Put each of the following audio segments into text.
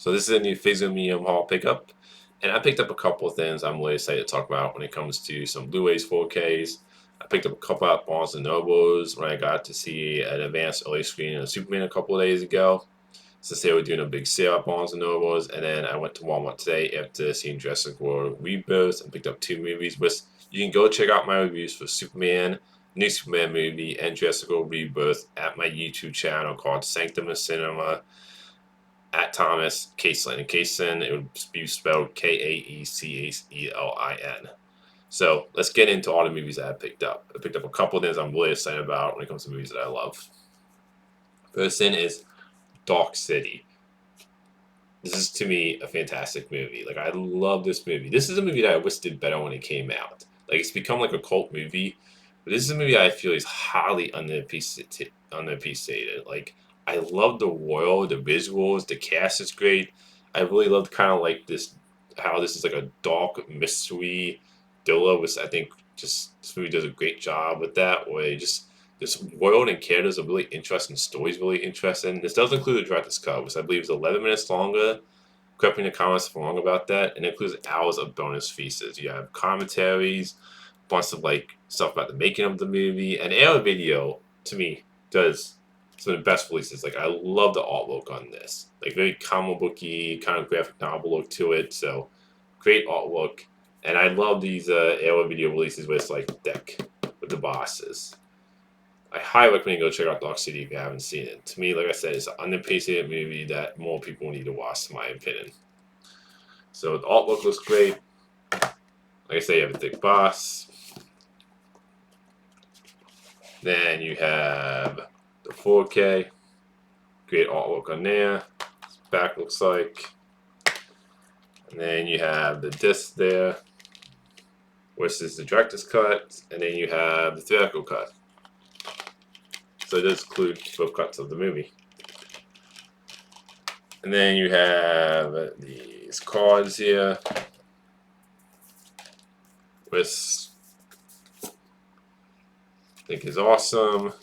So this is a new Physical Medium haul pickup, and I picked up a couple of things I'm really excited to talk about when it comes to some Blu Rays, 4Ks. I picked up a couple at Barnes and Nobles when I got to see an advanced early screening of Superman a couple of days ago, since they were doing a big sale at Barnes and Nobles. And then I went to Walmart today after seeing Jurassic World Rebirth and picked up two movies. Which you can go check out my reviews for Superman, new Superman movie, and Jurassic World Rebirth at my YouTube channel called Sanctum of Cinema at Thomas Caselin. And Caselin, it would be spelled Kaecelin. So let's get into all the movies that I picked up. I picked up a couple of things I'm really excited about when it comes to movies that I love. First thing is Dark City. This is, to me, a fantastic movie. Like, I love this movie. This is a movie that I wish did better when it came out. Like, it's become like a cult movie, but this is a movie I feel is highly underappreciated. Like, I love the world, the visuals, the cast is great. I really loved kind of like this, how this is like a dark mystery thriller, which I think just this movie does a great job with that. Where just this world and characters are really interesting, stories really interesting. This does include a director's cut, which I believe is 11 minutes longer. Correct me in the comments if I'm wrong about that. And it includes hours of bonus features. You have commentaries, bunch of like stuff about the making of the movie, and Air Video to me does some of the best releases. Like, I love the artwork on this, like very comic booky kind of graphic novel look to it. So great artwork, and I love these Air Video releases where it's like deck with the bosses. I highly recommend you go check out Dark City if you haven't seen it. To me, like I said, it's an underappreciated movie that more people need to watch, in my opinion. So the artwork looks great. Like I say, you have a thick boss. Then you have the 4K. Great artwork on there. This back looks like. And then you have the disc there, which is the director's cut. And then you have the theatrical cut. So it does include both cuts of the movie. And then you have these cards here, which I think is awesome.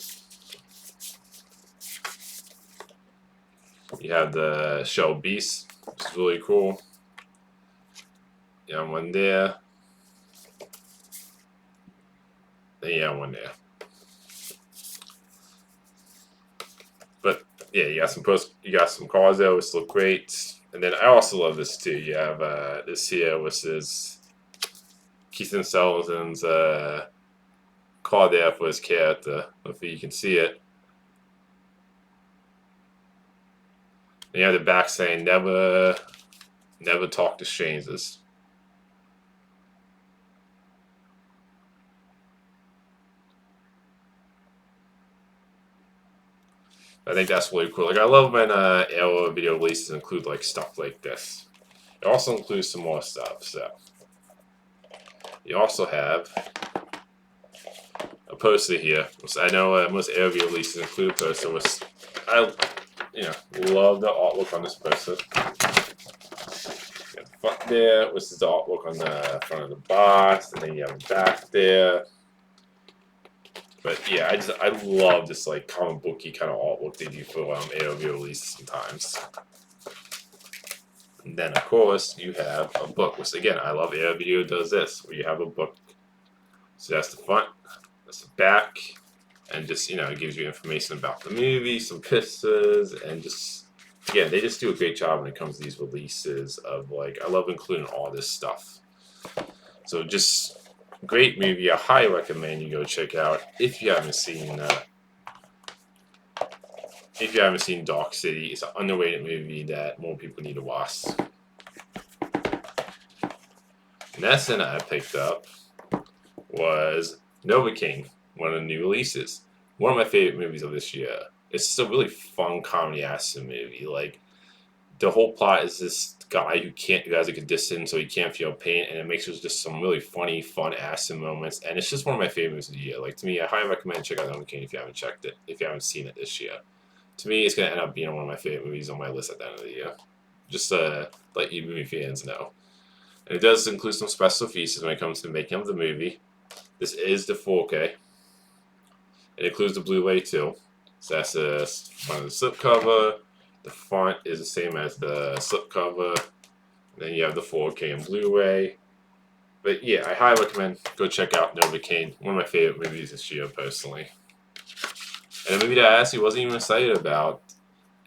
You have the Shell Beast, which is really cool. You have one there. Then you have one there. But yeah, you got some cards there which look great. And then I also love this too. You have this here, which is Keith Sullivan's card there for his character. Hopefully you can see it. And you have the back saying never talk to strangers. I think that's really cool. Like, I love when Air Video releases include like stuff like this. It also includes some more stuff. So you also have a poster here, which I know most Air Video releases include a poster. Which I love the artwork on this poster. You have the front there, which is the artwork on the front of the box, and then you have the back there. But yeah, I love this like comic booky kind of artwork they do for Air Video releases sometimes. And then of course you have a book, which again I love. Air Video does this, where you have a book. So that's the front, that's the back, and just it gives you information about the movie, some pictures, and just they just do a great job when it comes to these releases of like I love including all this stuff. So just great movie. I highly recommend you go check out if you haven't seen Dark City. It's an underrated movie that more people need to watch. Next thing I picked up was Nova King, one of the new releases. One of my favorite movies of this year. It's just a really fun comedy action movie. Like, the whole plot is this guy who has a condition, so he can't feel pain, and it makes it just some really funny, fun action moments, and it's just one of my favorite movies of the year. Like, to me, I highly recommend check out Nova King if you haven't seen it this year. To me, it's gonna end up being one of my favorite movies on my list at the end of the year. Just to let you movie fans know. And it does include some special features when it comes to the making of the movie. This is the 4K. It includes the Blu Ray too. So that's one of the slipcover. The font is the same as the slipcover. Then you have the 4K and Blu-ray. But yeah, I highly recommend go check out Novocaine. One of my favorite movies this year, personally. And a movie that I actually wasn't even excited about.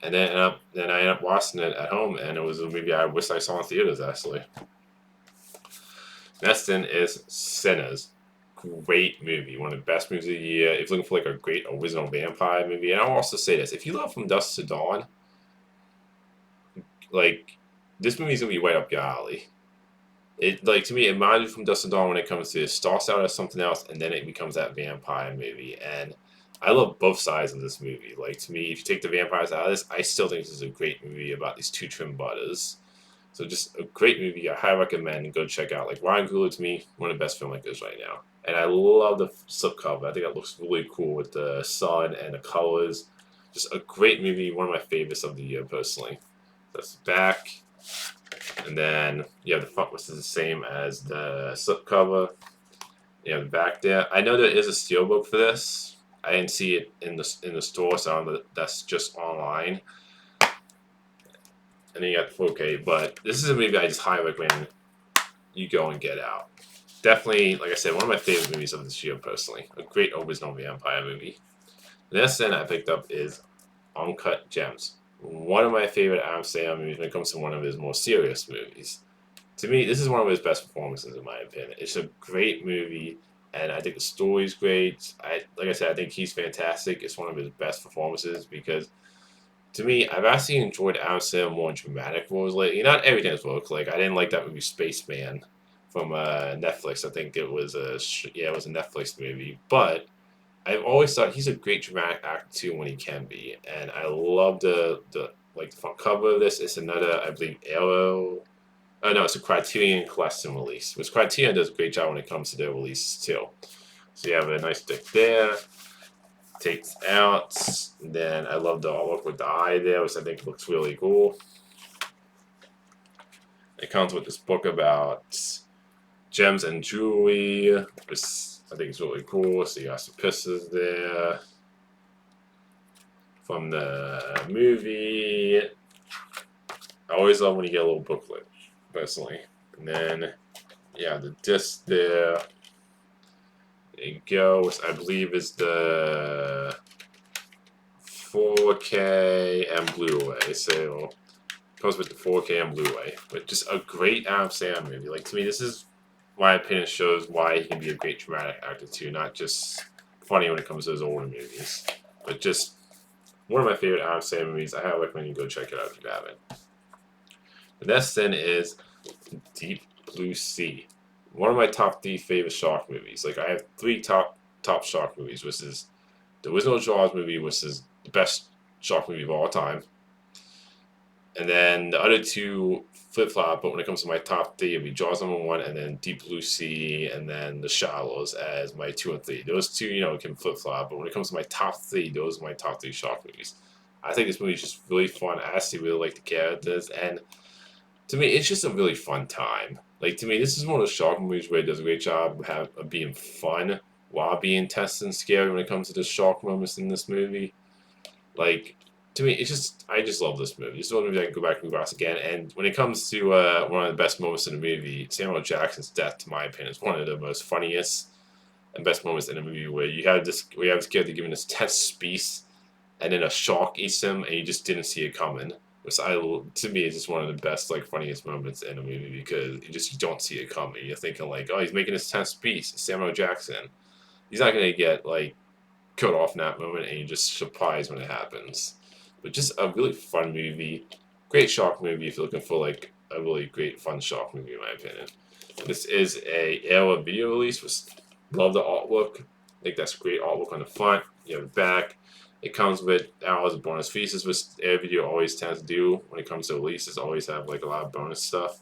And then I ended up watching it at home, and it was a movie I wish I saw in theaters, actually. Next in is Sinners. Great movie. One of the best movies of the year. If you're looking for like a great original vampire movie, and I'll also say this, if you love From Dusk to Dawn, like, this movie's gonna be right up your alley. It, like, to me, it reminds me From Dusk to Dawn when it comes to it starts out as something else and then it becomes that vampire movie. And I love both sides of this movie. Like, to me, if you take the vampires out of this, I still think this is a great movie about these two twin brothers. So just a great movie. I highly recommend and go check out. Like, Ryan Coogler, to me, one of the best filmmakers right now. And I love the slipcover. I think that looks really cool with the sun and the colors. Just a great movie. One of my favorites of the year, personally. That's the back. And then you have the front, which is the same as the slipcover. You have the back there. I know there is a steelbook for this. I didn't see it in the store, so I don't know that's just online. And then you got the 4K, but this is a movie I just highly recommend you go and get out. Definitely, like I said, one of my favorite movies of this year, personally. A great original vampire movie. The next thing I picked up is Uncut Gems. One of my favorite Adam Sandler movies when it comes to one of his more serious movies. To me, this is one of his best performances, in my opinion. It's a great movie, and I think the story's great. Like I said, I think he's fantastic. It's one of his best performances because, to me, I've actually enjoyed Adam Sandler more in dramatic roles lately. Not everything's work. Like, I didn't like that movie Spaceman from Netflix. I think it was a Netflix movie, but I've always thought he's a great dramatic actor too when he can be, and I love the front cover of this. It's another, I believe, Arrow. Oh no, it's a Criterion Collection release, which Criterion does a great job when it comes to their releases too. So you have a nice stick there. Takes out. And then I love the artwork with the eye there, which I think looks really cool. It comes with this book about gems and jewelry, which I think is really cool. So you got some pictures there from the movie. I always love when you get a little booklet, personally. And then, yeah, the disc there. There you go. Which I believe is the 4K and Blu-ray. So it comes with the 4K and Blu-ray. But just a great Adam Sandler movie. Like, to me, this is, my opinion, shows why he can be a great dramatic actor too. Not just funny when it comes to his older movies, but just one of my favorite Adam Sandler movies. I highly recommend you go check it out if you haven't. The next then is Deep Blue Sea. One of my top 3 favorite shark movies. Like, I have 3 top shark movies, which is the original Jaws movie, which is the best shark movie of all time. And then the other 2 flip-flop, but when it comes to my top 3, it'd be Jaws #1, and then Deep Blue Sea, and then The Shallows as my 2 and 3. Those 2, can flip-flop, but when it comes to my top 3, those are my top 3 shark movies. I think this movie is just really fun. I actually really like the characters, and to me, it's just a really fun time. Like, to me, this is one of those shark movies where it does a great job of being fun while being tense and scary when it comes to the shark moments in this movie. Like, to me, I just love this movie. This is one movie I can go back and watch again. And when it comes to one of the best moments in the movie, Samuel Jackson's death, to my opinion, is one of the most funniest and best moments in the movie where you have this character giving this tense speech, and then a shark eats him, and you just didn't see it coming. Which to me is just one of the best, like, funniest moments in a movie because you don't see it coming. You're thinking like, oh, he's making this tense speech. It's Samuel Jackson. He's not gonna get like cut off in that moment, and you're just surprised when it happens. But just a really fun movie, great shark movie if you're looking for like a really great fun shark movie in my opinion. This is a era video release. Which love the artwork. I think that's great artwork on the front. You have the back. It comes with hours of bonus features, which Air Video always tends to do when it comes to releases. Always have like a lot of bonus stuff.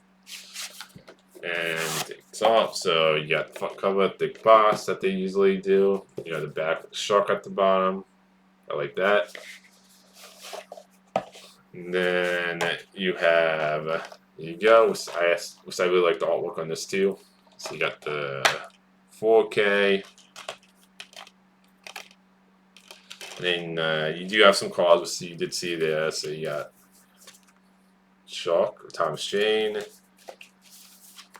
And it's off. So you got the front cover, thick box that they usually do. You know, the back with the shark at the bottom. I like that. And then you have, there you go. Which I really like the artwork on this too. So you got the 4K. And then you do have some cards, which you did see there. So you got Shark, Thomas Jane.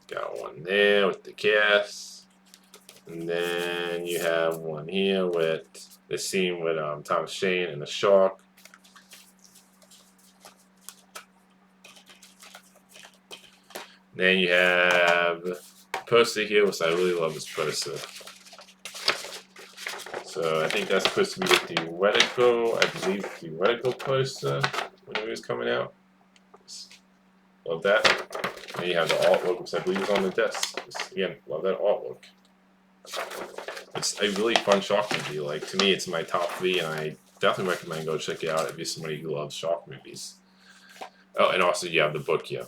Got one there with the cast. And then you have one here with the scene with Thomas Jane and the shark. Then you have a poster here, which I really love this poster. So I think that's supposed to be the theoretical, I believe, theoretical poster when it was coming out. Love that. Then you have the artwork, which I believe is on the desk. Just, again, love that artwork. It's a really fun shark movie. Like, to me, it's my top 3, and I definitely recommend go check it out if you're somebody who loves shark movies. Oh, and also you have the book here.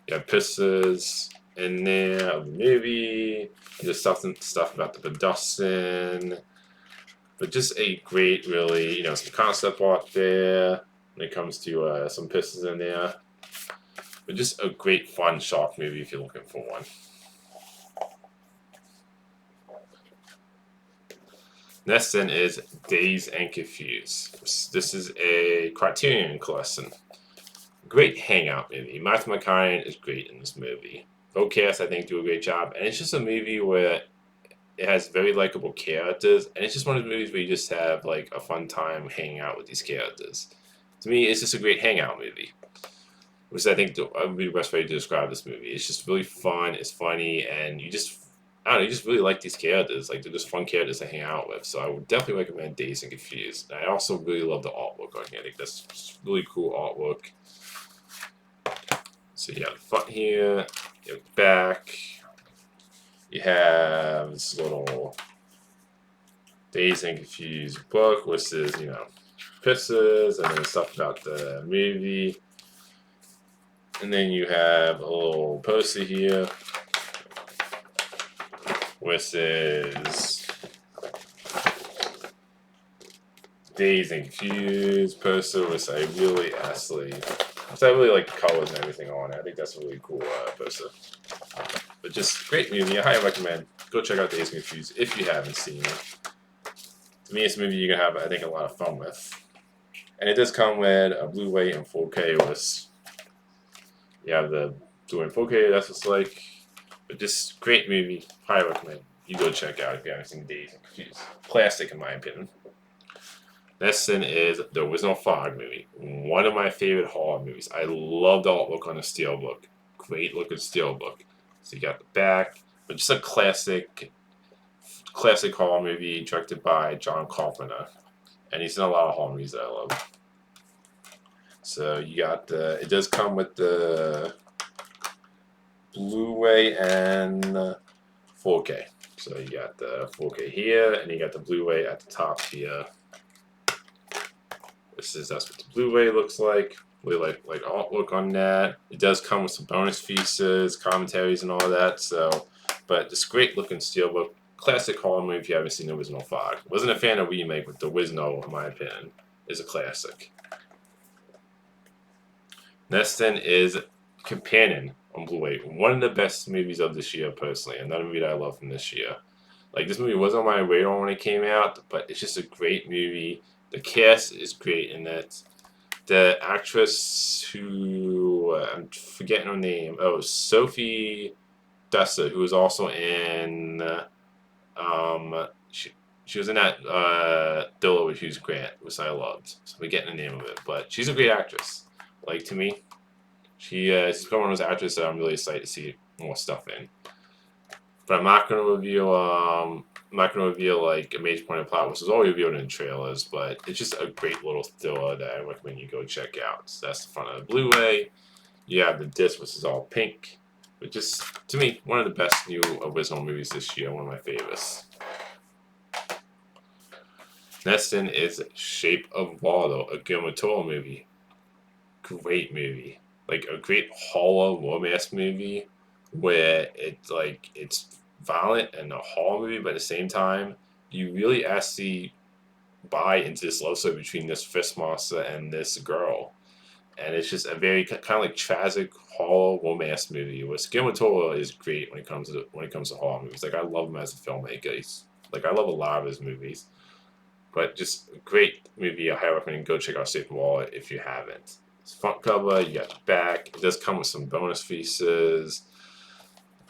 You have pictures in there of the movie. There's stuff about the production. But just a great, really, some concept art there when it comes to some pictures in there. But just a great, fun shark movie if you're looking for one. Next then is Dazed and Confused. This is a Criterion collection. Great hangout movie. Matthew McConaughey is great in this movie. Both cast, I think, do a great job. And it's just a movie where it has very likable characters. And it's just one of the movies where you just have like a fun time hanging out with these characters. To me, it's just a great hangout movie. Which I think would be the best way to describe this movie. It's just really fun, it's funny, and you just really like these characters. Like, they're just fun characters to hang out with. So I would definitely recommend Dazed and Confused. And I also really love the artwork on here. I think that's just really cool artwork. So you have the front here, you have the back. You have this little Dazed and Confused book, which is, pictures and then stuff about the movie. And then you have a little poster here, which is Dazed and Confused poster, which I really like the colors and everything on it. I think that's a really cool poster. But just great movie. I highly recommend. Go check out Dazed and Confused if you haven't seen it. To me, it's a movie you're gonna have, I think, a lot of fun with. And it does come with a Blu Ray and 4K, which you have the Blu Ray and 4K. That's what it's like. But just great movie. Highly recommend. You go check out if you haven't seen Dazed and Confused. Classic, in my opinion. Next then is The Original Fog movie. One of my favorite horror movies. I love the artwork on the steelbook. Great looking steelbook. So you got the back, but just a classic horror movie directed by John Carpenter. And he's in a lot of horror movies that I love. So you got it does come with the Blu-ray and 4K. So you got the 4K here, and you got the Blu-ray at the top here. That's what the Blu-ray looks like. Really like artwork on that. It does come with some bonus features, commentaries, and all that. So, but this great looking steelbook, classic horror movie. If you haven't seen The Original Fog, wasn't a fan of remake, but the original, in my opinion, is a classic. Next then is Companion on Blu-ray. One of the best movies of this year, personally. Another movie that I love from this year. Like, this movie was on my radar when it came out, but it's just a great movie. The cast is great in it. The actress who I'm forgetting her name. Oh, Sophie Dessa, who was also in she was in that Dilla with Hugh Grant, which I loved. So I'm forgetting the name of it, but she's a great actress. Like, to me, she's one of those actresses that I'm really excited to see more stuff in. But I'm not going to reveal like a major point of plot, which is all revealed in trailers. But it's just a great little thriller that I recommend you go check out. So that's the front of the Blu-ray. You have the disc, which is all pink. But just, to me, one of the best new original movies this year. One of my favorites. Next then is Shape of Water, a Guillermo del Toro movie. Great movie. Like, a great horror romance movie where it's violent and a horror movie, but at the same time, you really actually buy into this love story between this fist monster and this girl. And it's just a very kind of like tragic horror romance movie. Which Guillermo del Toro is great when it comes to horror movies. Like, I love him as a filmmaker. I love a lot of his movies. But just a great movie. I highly recommend go check out Shape of Water if you haven't. It's front cover. You got the back. It does come with some bonus pieces,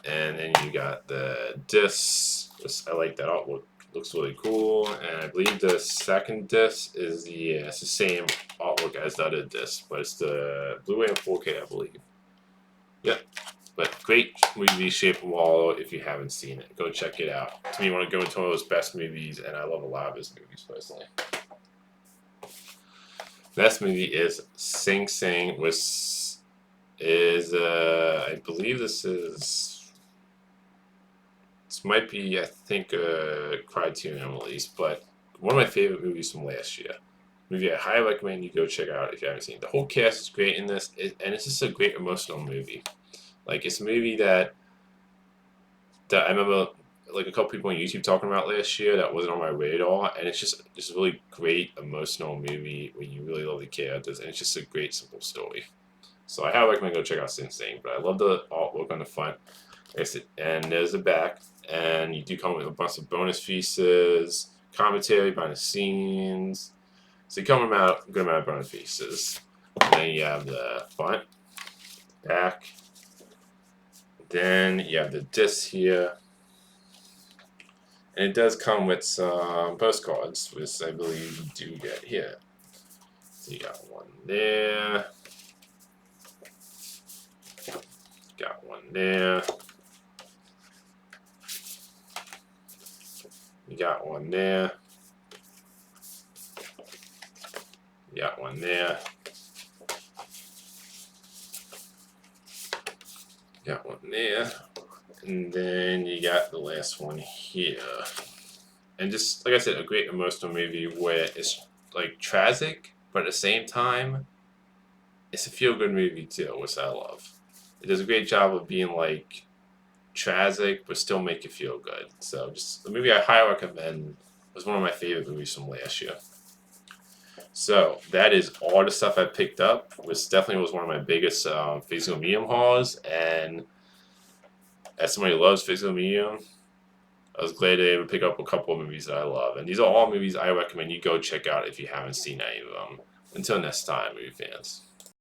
and then you got the disc. I like that artwork. Looks really cool. And I believe the second disc is it's the same artwork as the other disc, but it's the Blu-ray and 4K, I believe. Yep. But great movie, Shape of Water. If you haven't seen it, go check it out. To me, want to go into one of those best movies, and I love a lot of his movies personally. Next movie is Sing Sing, which is I believe this might be, I think, a Criterion release, but one of my favorite movies from last year. Movie I highly recommend you go check out if you haven't seen it. The whole cast is great in this, and it's just a great emotional movie. Like, it's a movie that I remember, like, a couple people on YouTube talking about last year that wasn't on my radar, and it's just a really great emotional movie where you really love the characters, and it's just a great simple story. So I highly recommend go check out Sing Sing. But I love the artwork on the front, and there's the back, and you do come with a bunch of bonus pieces, commentary, behind the scenes. So you come with a good amount of bonus pieces. And then you have the front, back. Then you have the disc here. And it does come with some postcards, which I believe you do get here. So you got one there. Got one there. You got one there. You got one there. Got one there. And then you got the last one here. And just, like I said, a great emotional movie where it's like tragic, but at the same time, it's a feel-good movie too, which I love. It does a great job of being like tragic, but still make you feel good. So just the movie I highly recommend. It was one of my favorite movies from last year. So that is all the stuff I picked up, which definitely was one of my biggest physical medium hauls. And as somebody who loves physical medium, I was glad to be able to pick up a couple of movies that I love. And these are all movies I recommend you go check out if you haven't seen any of them. Until next time, movie fans.